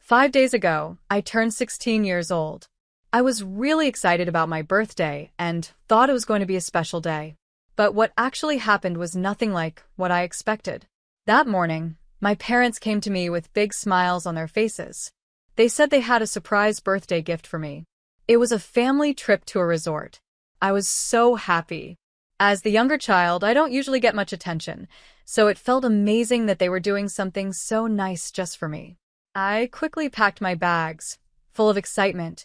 5 days ago, I turned 16 years old. I was really excited about my birthday and thought it was going to be a special day. But what actually happened was nothing like what I expected. That morning, my parents came to me with big smiles on their faces. They said they had a surprise birthday gift for me. It was a family trip to a resort. I was so happy. As the younger child, I don't usually get much attention, so it felt amazing that they were doing something so nice just for me. I quickly packed my bags, full of excitement,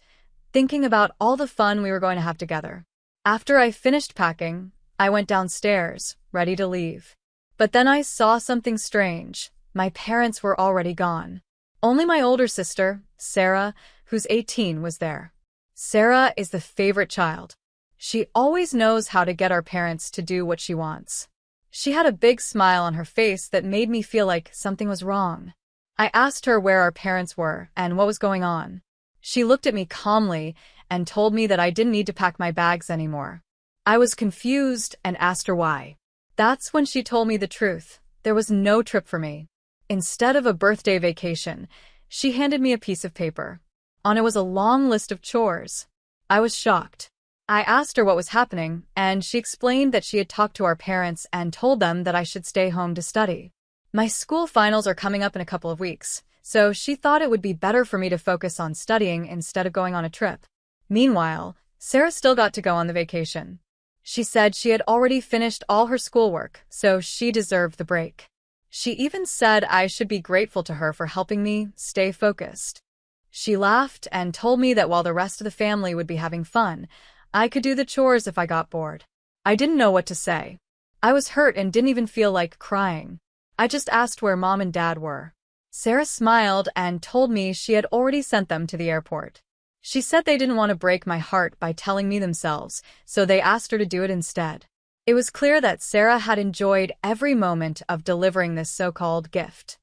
thinking about all the fun we were going to have together. After I finished packing, I went downstairs, ready to leave. But then I saw something strange. My parents were already gone. Only my older sister, Sarah, who's 18, was there. Sarah is the favorite child. She always knows how to get our parents to do what she wants. She had a big smile on her face that made me feel like something was wrong. I asked her where our parents were and what was going on. She looked at me calmly and told me that I didn't need to pack my bags anymore. I was confused and asked her why. That's when she told me the truth. There was no trip for me. Instead of a birthday vacation, she handed me a piece of paper. On it was a long list of chores. I was shocked. I asked her what was happening, and she explained that she had talked to our parents and told them that I should stay home to study. My school finals are coming up in a couple of weeks, so she thought it would be better for me to focus on studying instead of going on a trip. Meanwhile, Sarah still got to go on the vacation. She said she had already finished all her schoolwork, so she deserved the break. She even said I should be grateful to her for helping me stay focused. She laughed and told me that while the rest of the family would be having fun, I could do the chores if I got bored. I didn't know what to say. I was hurt and didn't even feel like crying. I just asked where Mom and Dad were. Sarah smiled and told me she had already sent them to the airport. She said they didn't want to break my heart by telling me themselves, so they asked her to do it instead. It was clear that Sarah had enjoyed every moment of delivering this so-called gift.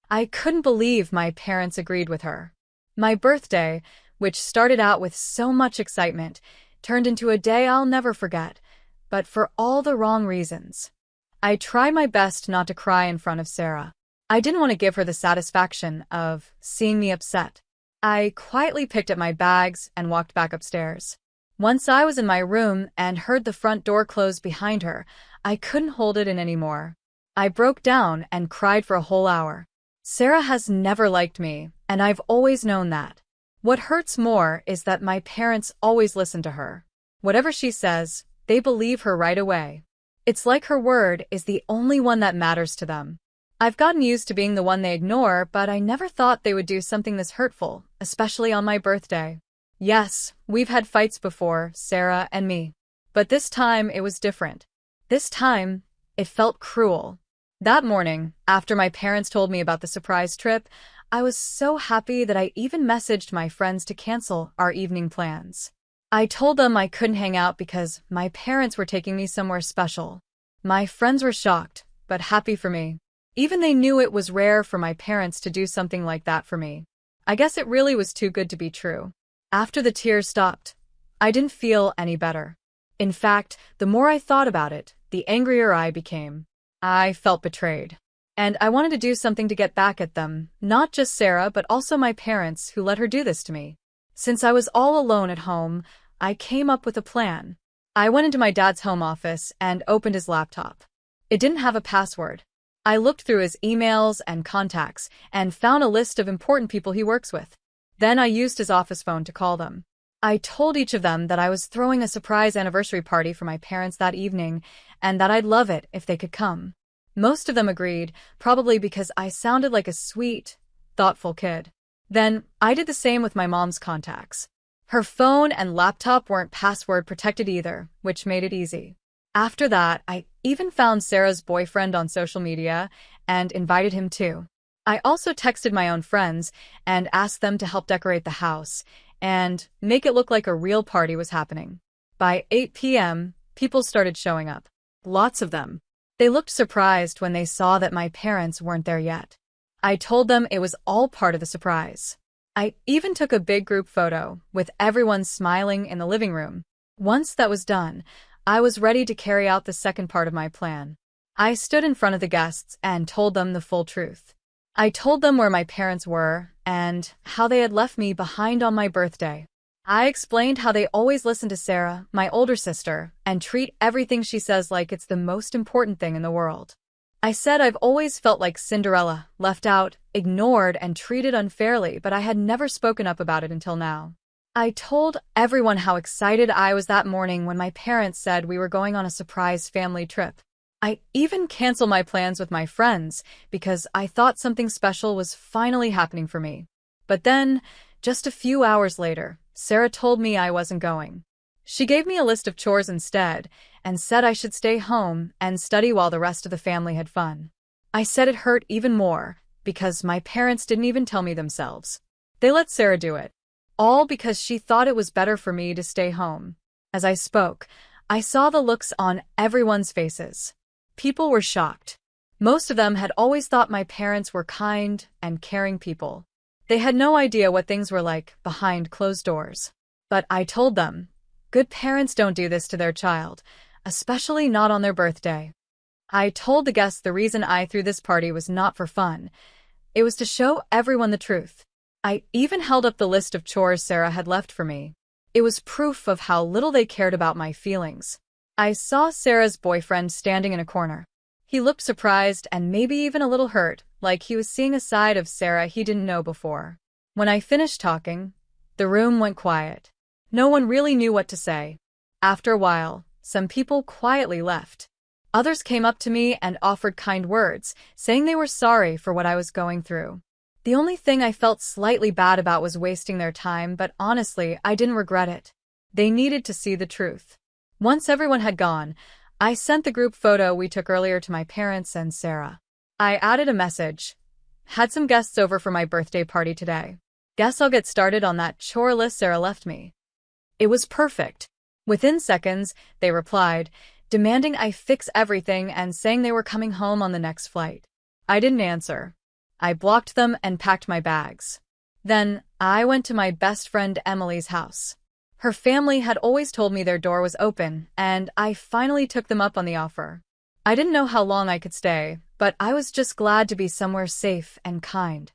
I couldn't believe my parents agreed with her. My birthday, which started out with so much excitement, turned into a day I'll never forget, but for all the wrong reasons. I tried my best not to cry in front of Sarah. I didn't want to give her the satisfaction of seeing me upset. I quietly picked up my bags and walked back upstairs. Once I was in my room and heard the front door close behind her, I couldn't hold it in anymore. I broke down and cried for a whole hour. Sarah has never liked me, and I've always known that. What hurts more is that my parents always listen to her. Whatever she says, they believe her right away. It's like her word is the only one that matters to them. I've gotten used to being the one they ignore, but I never thought they would do something this hurtful, especially on my birthday. Yes, we've had fights before, Sarah and me. But this time it was different. This time, it felt cruel. That morning, after my parents told me about the surprise trip, I was so happy that I even messaged my friends to cancel our evening plans. I told them I couldn't hang out because my parents were taking me somewhere special. My friends were shocked, but happy for me. Even they knew it was rare for my parents to do something like that for me. I guess it really was too good to be true. After the tears stopped, I didn't feel any better. In fact, the more I thought about it, the angrier I became. I felt betrayed. And I wanted to do something to get back at them, not just Sarah but also my parents who let her do this to me. Since I was all alone at home, I came up with a plan. I went into my dad's home office and opened his laptop. It didn't have a password. I looked through his emails and contacts and found a list of important people he works with. Then I used his office phone to call them. I told each of them that I was throwing a surprise anniversary party for my parents that evening and that I'd love it if they could come. Most of them agreed, probably because I sounded like a sweet, thoughtful kid. Then I did the same with my mom's contacts. Her phone and laptop weren't password protected either, which made it easy. After that, I even found Sarah's boyfriend on social media and invited him too. I also texted my own friends and asked them to help decorate the house and make it look like a real party was happening. By 8 p.m., people started showing up. Lots of them. They looked surprised when they saw that my parents weren't there yet. I told them it was all part of the surprise. I even took a big group photo with everyone smiling in the living room. Once that was done, I was ready to carry out the second part of my plan. I stood in front of the guests and told them the full truth. I told them where my parents were and how they had left me behind on my birthday. I explained how they always listen to Sarah, my older sister, and treat everything she says like it's the most important thing in the world. I said I've always felt like Cinderella, left out, ignored, and treated unfairly, but I had never spoken up about it until now. I told everyone how excited I was that morning when my parents said we were going on a surprise family trip. I even canceled my plans with my friends because I thought something special was finally happening for me. But then, just a few hours later, Sarah told me I wasn't going. She gave me a list of chores instead and said I should stay home and study while the rest of the family had fun. I said it hurt even more because my parents didn't even tell me themselves. They let Sarah do it, all because she thought it was better for me to stay home. As I spoke, I saw the looks on everyone's faces. People were shocked. Most of them had always thought my parents were kind and caring people. They had no idea what things were like behind closed doors. But I told them, good parents don't do this to their child, especially not on their birthday. I told the guests the reason I threw this party was not for fun. It was to show everyone the truth. I even held up the list of chores Sarah had left for me. It was proof of how little they cared about my feelings. I saw Sarah's boyfriend standing in a corner. He looked surprised and maybe even a little hurt, like he was seeing a side of Sarah he didn't know before. When I finished talking, the room went quiet. No one really knew what to say. After a while, some people quietly left. Others came up to me and offered kind words, saying they were sorry for what I was going through. The only thing I felt slightly bad about was wasting their time, but honestly, I didn't regret it. They needed to see the truth. Once everyone had gone, I sent the group photo we took earlier to my parents and Sarah. I added a message. Had some guests over for my birthday party today. Guess I'll get started on that chore list Sarah left me. It was perfect. Within seconds, they replied, demanding I fix everything and saying they were coming home on the next flight. I didn't answer. I blocked them and packed my bags. Then, I went to my best friend Emily's house. Her family had always told me their door was open, and I finally took them up on the offer. I didn't know how long I could stay, but I was just glad to be somewhere safe and kind.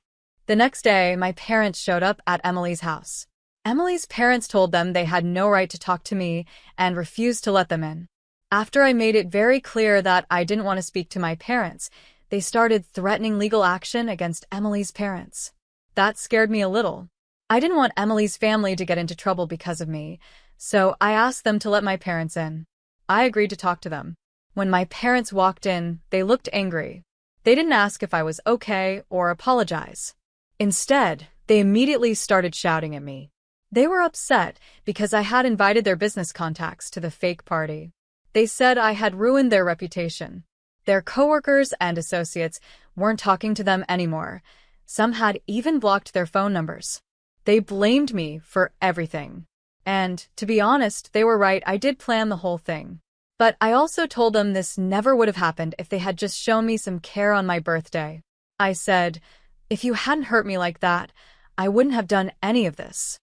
The next day, my parents showed up at Emily's house. Emily's parents told them they had no right to talk to me and refused to let them in. After I made it very clear that I didn't want to speak to my parents, they started threatening legal action against Emily's parents. That scared me a little. I didn't want Emily's family to get into trouble because of me, so I asked them to let my parents in. I agreed to talk to them. When my parents walked in, they looked angry. They didn't ask if I was okay or apologize. Instead, they immediately started shouting at me. They were upset because I had invited their business contacts to the fake party. They said I had ruined their reputation. Their coworkers and associates weren't talking to them anymore. Some had even blocked their phone numbers. They blamed me for everything. And, to be honest, they were right, I did plan the whole thing. But I also told them this never would have happened if they had just shown me some care on my birthday. I said, if you hadn't hurt me like that, I wouldn't have done any of this.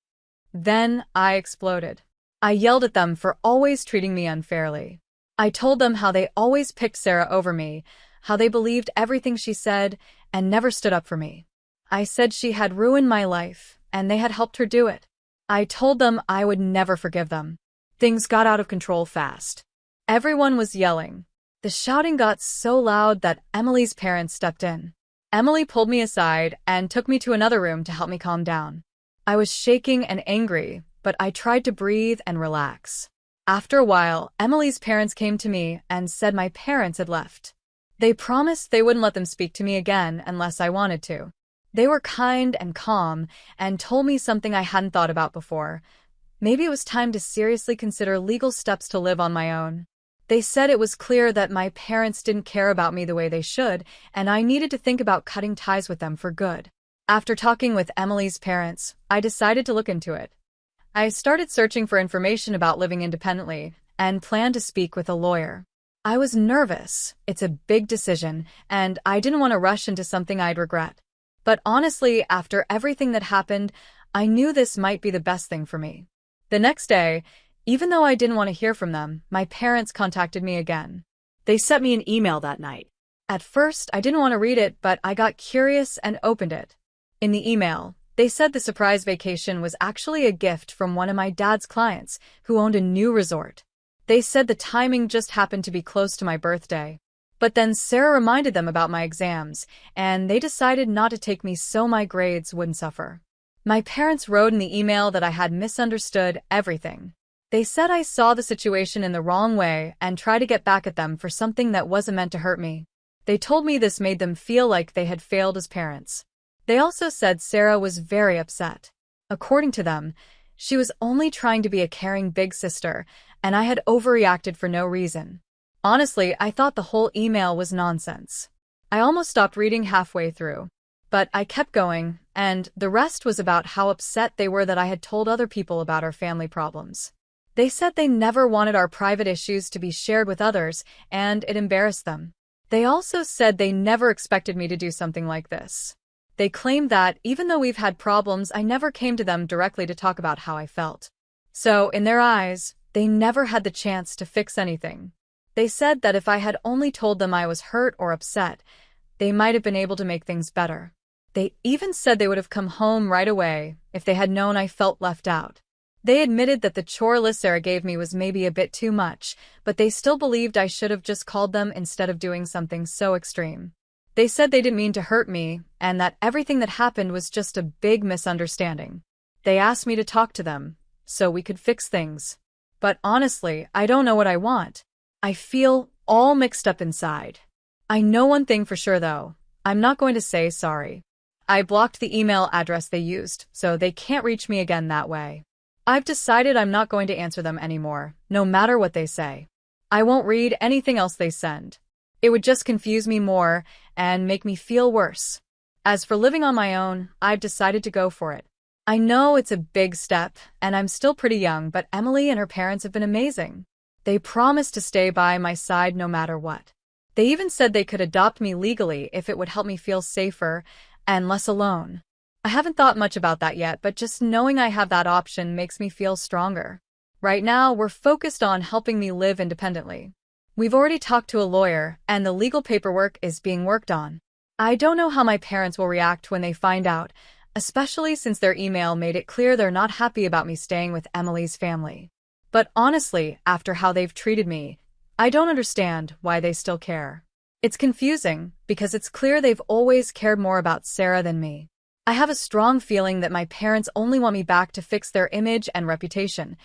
Then I exploded. I yelled at them for always treating me unfairly. I told them how they always picked Sarah over me, how they believed everything she said and never stood up for me. I said she had ruined my life, and they had helped her do it. I told them I would never forgive them. Things got out of control fast. Everyone was yelling. The shouting got so loud that Emily's parents stepped in. Emily pulled me aside and took me to another room to help me calm down. I was shaking and angry, but I tried to breathe and relax. After a while, Emily's parents came to me and said my parents had left. They promised they wouldn't let them speak to me again unless I wanted to. They were kind and calm and told me something I hadn't thought about before. Maybe it was time to seriously consider legal steps to live on my own. They said it was clear that my parents didn't care about me the way they should, and I needed to think about cutting ties with them for good. After talking with Emily's parents, I decided to look into it. I started searching for information about living independently and planned to speak with a lawyer. I was nervous. It's a big decision, and I didn't want to rush into something I'd regret. But honestly, after everything that happened, I knew this might be the best thing for me. The next day, even though I didn't want to hear from them, my parents contacted me again. They sent me an email that night. At first, I didn't want to read it, but I got curious and opened it. In the email, they said the surprise vacation was actually a gift from one of my dad's clients who owned a new resort. They said the timing just happened to be close to my birthday. But then Sarah reminded them about my exams, and they decided not to take me so my grades wouldn't suffer. My parents wrote in the email that I had misunderstood everything. They said I saw the situation in the wrong way and tried to get back at them for something that wasn't meant to hurt me. They told me this made them feel like they had failed as parents. They also said Sarah was very upset. According to them, she was only trying to be a caring big sister, and I had overreacted for no reason. Honestly, I thought the whole email was nonsense. I almost stopped reading halfway through. But I kept going, and the rest was about how upset they were that I had told other people about our family problems. They said they never wanted our private issues to be shared with others, and it embarrassed them. They also said they never expected me to do something like this. They claimed that, even though we've had problems, I never came to them directly to talk about how I felt. So, in their eyes, they never had the chance to fix anything. They said that if I had only told them I was hurt or upset, they might have been able to make things better. They even said they would have come home right away if they had known I felt left out. They admitted that the chore list Sarah gave me was maybe a bit too much, but they still believed I should have just called them instead of doing something so extreme. They said they didn't mean to hurt me, and that everything that happened was just a big misunderstanding. They asked me to talk to them, so we could fix things. But honestly, I don't know what I want. I feel all mixed up inside. I know one thing for sure though, I'm not going to say sorry. I blocked the email address they used, so they can't reach me again that way. I've decided I'm not going to answer them anymore, no matter what they say. I won't read anything else they send. It would just confuse me more and make me feel worse. As for living on my own, I've decided to go for it. I know it's a big step, and I'm still pretty young, but Emily and her parents have been amazing. They promised to stay by my side no matter what. They even said they could adopt me legally if it would help me feel safer and less alone. I haven't thought much about that yet, but just knowing I have that option makes me feel stronger. Right now, we're focused on helping me live independently. We've already talked to a lawyer, and the legal paperwork is being worked on. I don't know how my parents will react when they find out, especially since their email made it clear they're not happy about me staying with Emily's family. But honestly, after how they've treated me, I don't understand why they still care. It's confusing, because it's clear they've always cared more about Sarah than me. I have a strong feeling that my parents only want me back to fix their image and reputation,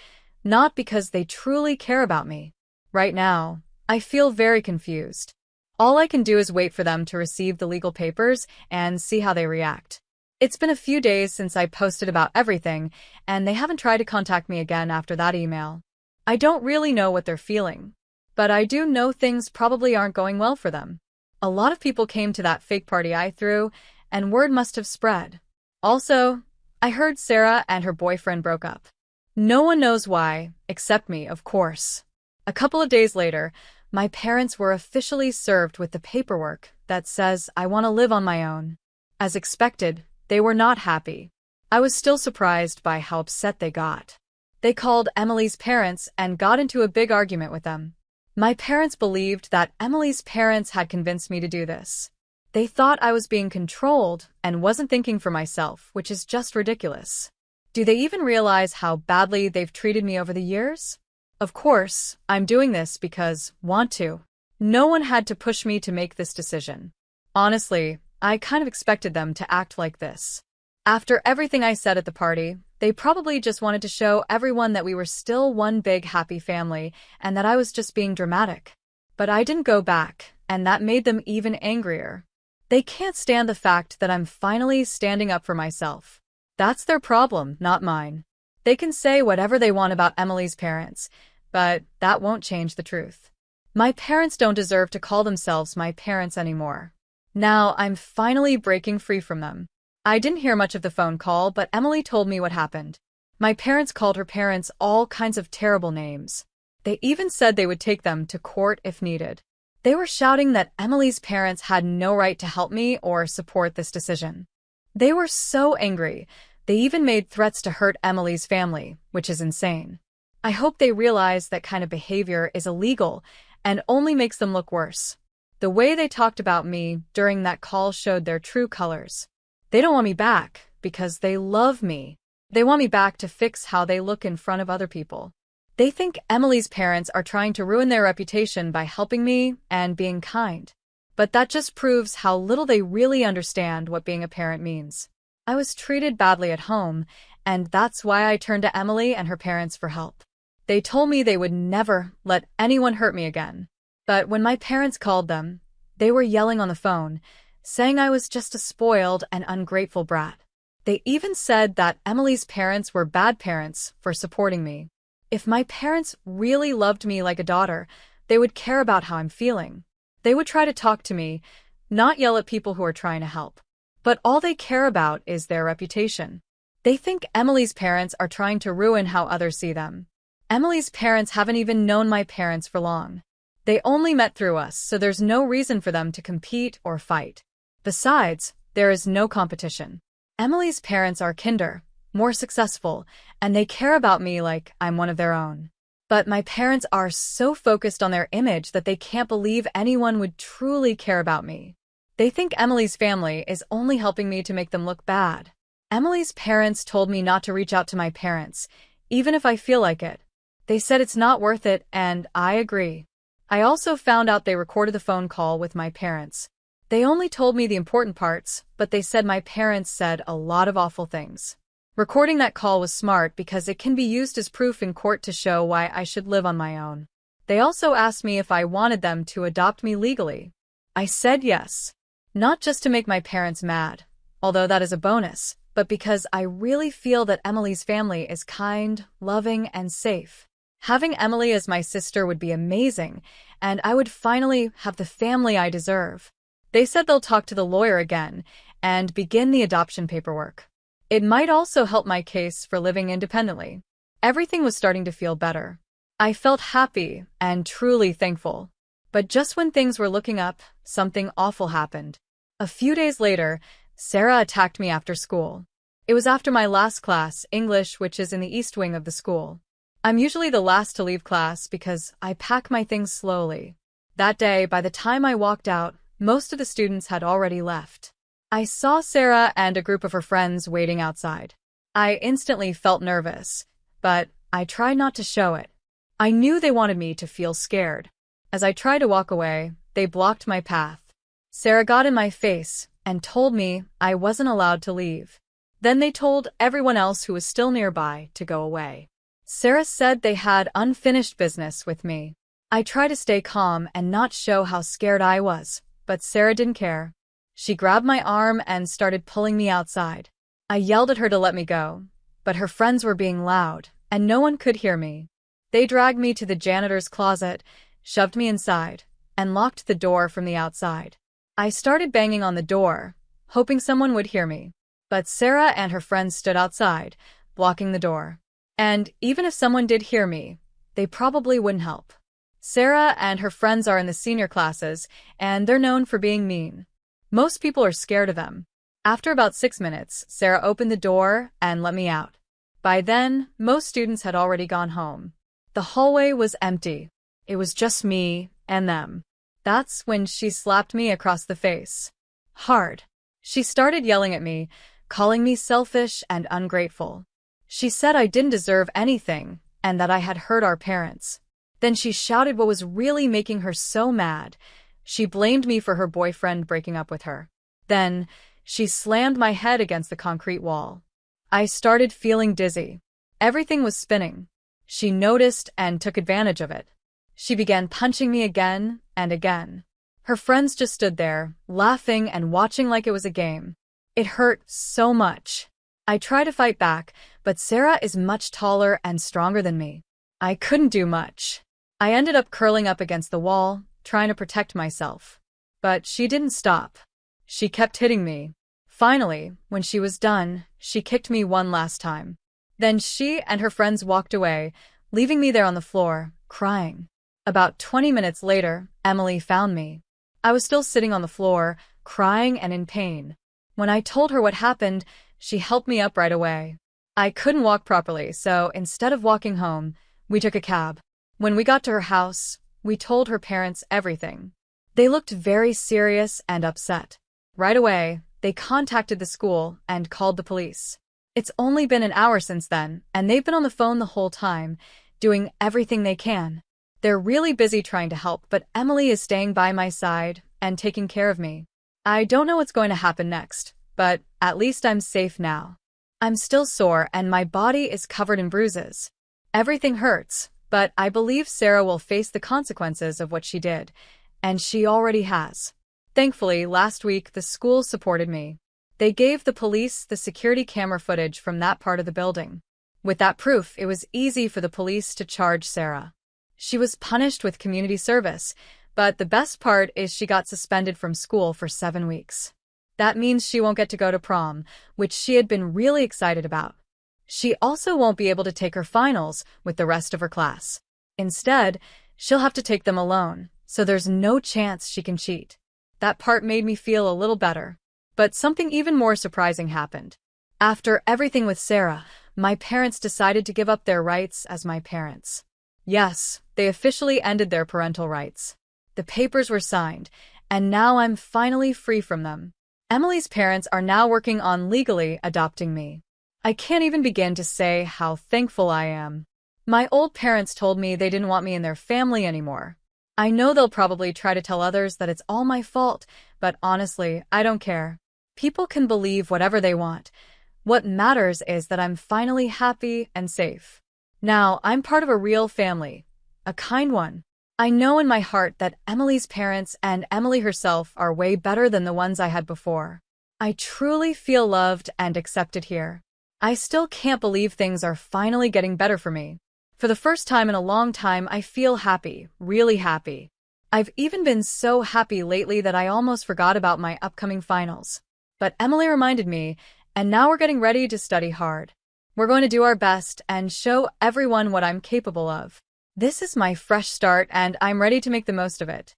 not because they truly care about me. Right now, I feel very confused. All I can do is wait for them to receive the legal papers and see how they react. It's been a few days since I posted about everything, and they haven't tried to contact me again after that email. I don't really know what they're feeling, but I do know things probably aren't going well for them. A lot of people came to that fake party I threw, and word must have spread. Also, I heard Sarah and her boyfriend broke up. No one knows why, except me, of course. A couple of days later, my parents were officially served with the paperwork that says I want to live on my own. As expected, they were not happy. I was still surprised by how upset they got. They called Emily's parents and got into a big argument with them. My parents believed that Emily's parents had convinced me to do this. They thought I was being controlled and wasn't thinking for myself, which is just ridiculous. Do they even realize how badly they've treated me over the years? Of course, I'm doing this because want to. No one had to push me to make this decision. Honestly, I kind of expected them to act like this. After everything I said at the party, they probably just wanted to show everyone that we were still one big happy family and that I was just being dramatic. But I didn't go back, and that made them even angrier. They can't stand the fact that I'm finally standing up for myself. That's their problem, not mine. They can say whatever they want about Emily's parents, but that won't change the truth. My parents don't deserve to call themselves my parents anymore. Now I'm finally breaking free from them. I didn't hear much of the phone call, but Emily told me what happened. My parents called her parents all kinds of terrible names. They even said they would take them to court if needed. They were shouting that Emily's parents had no right to help me or support this decision. They were so angry, they even made threats to hurt Emily's family, which is insane. I hope they realize that kind of behavior is illegal and only makes them look worse. The way they talked about me during that call showed their true colors. They don't want me back because they love me. They want me back to fix how they look in front of other people. They think Emily's parents are trying to ruin their reputation by helping me and being kind. But that just proves how little they really understand what being a parent means. I was treated badly at home, and that's why I turned to Emily and her parents for help. They told me they would never let anyone hurt me again. But when my parents called them, they were yelling on the phone, saying I was just a spoiled and ungrateful brat. They even said that Emily's parents were bad parents for supporting me. If my parents really loved me like a daughter, they would care about how I'm feeling. They would try to talk to me, not yell at people who are trying to help. But all they care about is their reputation. They think Emily's parents are trying to ruin how others see them. Emily's parents haven't even known my parents for long. They only met through us, so there's no reason for them to compete or fight. Besides, there is no competition. Emily's parents are kinder, more successful, and they care about me like I'm one of their own. But my parents are so focused on their image that they can't believe anyone would truly care about me. They think Emily's family is only helping me to make them look bad. Emily's parents told me not to reach out to my parents, even if I feel like it. They said it's not worth it, and I agree. I also found out they recorded the phone call with my parents. They only told me the important parts, but they said my parents said a lot of awful things. Recording that call was smart because it can be used as proof in court to show why I should live on my own. They also asked me if I wanted them to adopt me legally. I said yes. Not just to make my parents mad, although that is a bonus, but because I really feel that Emily's family is kind, loving, and safe. Having Emily as my sister would be amazing, and I would finally have the family I deserve. They said they'll talk to the lawyer again and begin the adoption paperwork. It might also help my case for living independently. Everything was starting to feel better. I felt happy and truly thankful. But just when things were looking up, something awful happened. A few days later, Sarah attacked me after school. It was after my last class, English, which is in the east wing of the school. I'm usually the last to leave class because I pack my things slowly. That day, by the time I walked out, most of the students had already left. I saw Sarah and a group of her friends waiting outside. I instantly felt nervous, but I tried not to show it. I knew they wanted me to feel scared. As I tried to walk away, they blocked my path. Sarah got in my face and told me I wasn't allowed to leave. Then they told everyone else who was still nearby to go away. Sarah said they had unfinished business with me. I tried to stay calm and not show how scared I was, but Sarah didn't care. She grabbed my arm and started pulling me outside. I yelled at her to let me go, but her friends were being loud, and no one could hear me. They dragged me to the janitor's closet, shoved me inside, and locked the door from the outside. I started banging on the door, hoping someone would hear me. But Sarah and her friends stood outside, blocking the door. And even if someone did hear me, they probably wouldn't help. Sarah and her friends are in the senior classes, and they're known for being mean. Most people are scared of them. After about 6 minutes, Sarah opened the door and let me out. By then, most students had already gone home. The hallway was empty. It was just me and them. That's when she slapped me across the face. Hard. She started yelling at me, calling me selfish and ungrateful. She said I didn't deserve anything and that I had hurt our parents. Then she shouted what was really making her so mad. She blamed me for her boyfriend breaking up with her. Then, she slammed my head against the concrete wall. I started feeling dizzy. Everything was spinning. She noticed and took advantage of it. She began punching me again and again. Her friends just stood there, laughing and watching like it was a game. It hurt so much. I tried to fight back, but Sarah is much taller and stronger than me. I couldn't do much. I ended up curling up against the wall, trying to protect myself. But she didn't stop. She kept hitting me. Finally, when she was done, she kicked me one last time. Then she and her friends walked away, leaving me there on the floor, crying. About 20 minutes later, Emily found me. I was still sitting on the floor, crying and in pain. When I told her what happened, she helped me up right away. I couldn't walk properly, so instead of walking home, we took a cab. When we got to her house, we told her parents everything. They looked very serious and upset. Right away, They contacted the school and called the police. It's only been an hour since then, and they've been on the phone the whole time, doing everything they can. They're really busy trying to help, but Emily is staying by my side and taking care of me. I don't know what's going to happen next, but at least I'm safe now. I'm still sore and my body is covered in bruises. Everything hurts, but I believe Sarah will face the consequences of what she did, and she already has. Thankfully, last week the school supported me. They gave the police the security camera footage from that part of the building. With that proof, it was easy for the police to charge Sarah. She was punished with community service, but the best part is she got suspended from school for 7 weeks. That means she won't get to go to prom, which she had been really excited about. She also won't be able to take her finals with the rest of her class. Instead, she'll have to take them alone, so there's no chance she can cheat. That part made me feel a little better. But something even more surprising happened. After everything with Sarah, my parents decided to give up their rights as my parents. Yes, they officially ended their parental rights. The papers were signed, and now I'm finally free from them. Emily's parents are now working on legally adopting me. I can't even begin to say how thankful I am. My old parents told me they didn't want me in their family anymore. I know they'll probably try to tell others that it's all my fault, but honestly, I don't care. People can believe whatever they want. What matters is that I'm finally happy and safe. Now, I'm part of a real family, a kind one. I know in my heart that Emily's parents and Emily herself are way better than the ones I had before. I truly feel loved and accepted here. I still can't believe things are finally getting better for me. For the first time in a long time, I feel happy, really happy. I've even been so happy lately that I almost forgot about my upcoming finals. But Emily reminded me, and now we're getting ready to study hard. We're going to do our best and show everyone what I'm capable of. This is my fresh start, and I'm ready to make the most of it.